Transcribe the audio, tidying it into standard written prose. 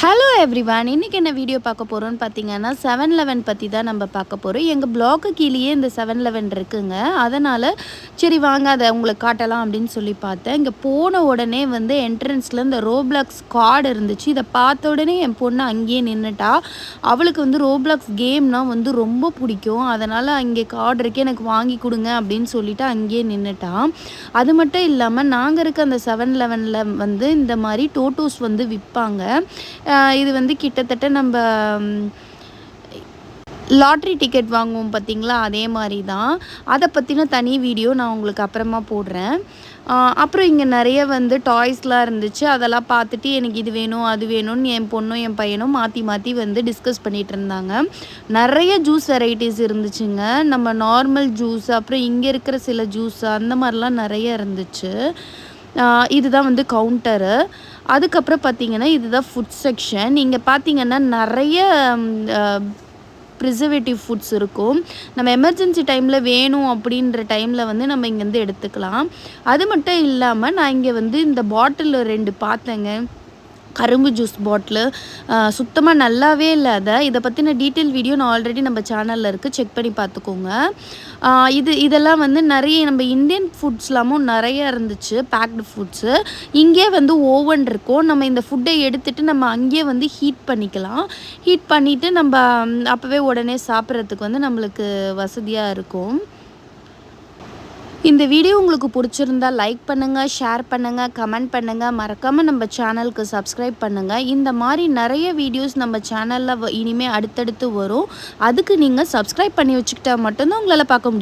Hello everyone, இன்றைக்கி என்ன video பார்க்க போகிறோன்னு பார்த்தீங்கன்னா 7-Eleven பற்றி தான் நம்ம பார்க்க போகிறோம். எங்கள் பிளாக்கு கீழேயே இந்த 7-Eleven இருக்குங்க. அதனால் சரி வாங்க அதை உங்களுக்கு காட்டலாம் அப்படின்னு சொல்லி பார்த்தேன். இங்கே போன உடனே வந்து என்ட்ரன்ஸில் இந்த ரோப்ளாக்ஸ் கார்டு இருந்துச்சு. இதை பார்த்த உடனே என் பொண்ணு அங்கேயே நின்றுட்டா. அவளுக்கு வந்து ரோப்ளாக்ஸ் கேம்னால் வந்து ரொம்ப பிடிக்கும். அதனால் அங்கே கார்டு இருக்கே எனக்கு வாங்கி கொடுங்க அப்படின்னு சொல்லிவிட்டு அங்கேயே நின்றுட்டான். அது மட்டும் இல்லாமல் நாங்கள் இருக்க அந்த 7-Elevenல வந்து இந்த மாதிரி டோட்டோஸ் வந்து விற்பாங்க. இது வந்து கிட்டத்தட்ட நம்ம லாட்ரி டிக்கெட் வாங்குவோம் பார்த்திங்களா, அதே மாதிரி தான். அதை பற்றின தனி வீடியோ நான் உங்களுக்கு அப்புறமா போடுறேன். அப்புறம் இங்கே நிறைய வந்து டாய்ஸ்லாம் இருந்துச்சு. அதெல்லாம் பார்த்துட்டு எனக்கு இது வேணும் அது வேணும்னு என் பொண்ணும் என் பையனும் மாற்றி மாற்றி வந்து டிஸ்கஸ் பண்ணிகிட்டு இருந்தாங்க. நிறைய ஜூஸ் வெரைட்டிஸ் இருந்துச்சுங்க. நம்ம நார்மல் ஜூஸ், அப்புறம் இங்கே இருக்கிற சில ஜூஸ் அந்த மாதிரிலாம் நிறைய இருந்துச்சு. இதுதான் வந்து கவுண்டரு. அதுக்கப்புறம் பார்த்திங்கன்னா இதுதான் ஃபுட் செக்ஷன். இங்கே பார்த்திங்கன்னா நிறைய ப்ரிசர்வேட்டிவ் ஃபுட்ஸ் இருக்கும். நம்ம எமர்ஜென்சி டைமில் வேணும் அப்படின்ற டைமில் வந்து நம்ம இங்கேருந்து எடுத்துக்கலாம். அது மட்டும் இல்லாமல் நான் இங்கே வந்து இந்த பாட்டில் 2 பார்த்தேங்க. கரும்பு ஜூஸ் பாட்டிலு சுத்தமாக நல்லாவே இல்லை. இதை பற்றின டீட்டெயில் வீடியோ நான் ஆல்ரெடி நம்ம சேனலில் இருக்குது, செக் பண்ணி பார்த்துக்கோங்க. இதெல்லாம் வந்து நிறைய நம்ம இந்தியன் ஃபுட்ஸ்லாமும் நிறைய இருந்துச்சு, பேக்டு ஃபுட்ஸு. இங்கே வந்து ஓவன் இருக்கும். நம்ம இந்த ஃபுட்டை எடுத்துகிட்டு நம்ம அங்கேயே வந்து ஹீட் பண்ணிக்கலாம். ஹீட் பண்ணிவிட்டு நம்ம அப்போவே உடனே சாப்பிட்றதுக்கு வந்து நம்மளுக்கு வசதியாக இருக்கும். இந்த வீடியோ உங்களுக்கு பிடிச்சிருந்தா லைக் பண்ணுங்கள், ஷேர் பண்ணுங்கள், கமெண்ட் பண்ணுங்கள். மறக்காமல் நம்ம சேனலுக்கு சப்ஸ்கிரைப் பண்ணுங்கள். இந்த மாதிரி நிறைய வீடியோஸ் நம்ம சேனலில் இனிமேல் அடுத்தடுத்து வரும். அதுக்கு நீங்கள் சப்ஸ்கிரைப் பண்ணி வச்சுக்கிட்டா மட்டும்தான் உங்களால் பார்க்க முடியும்.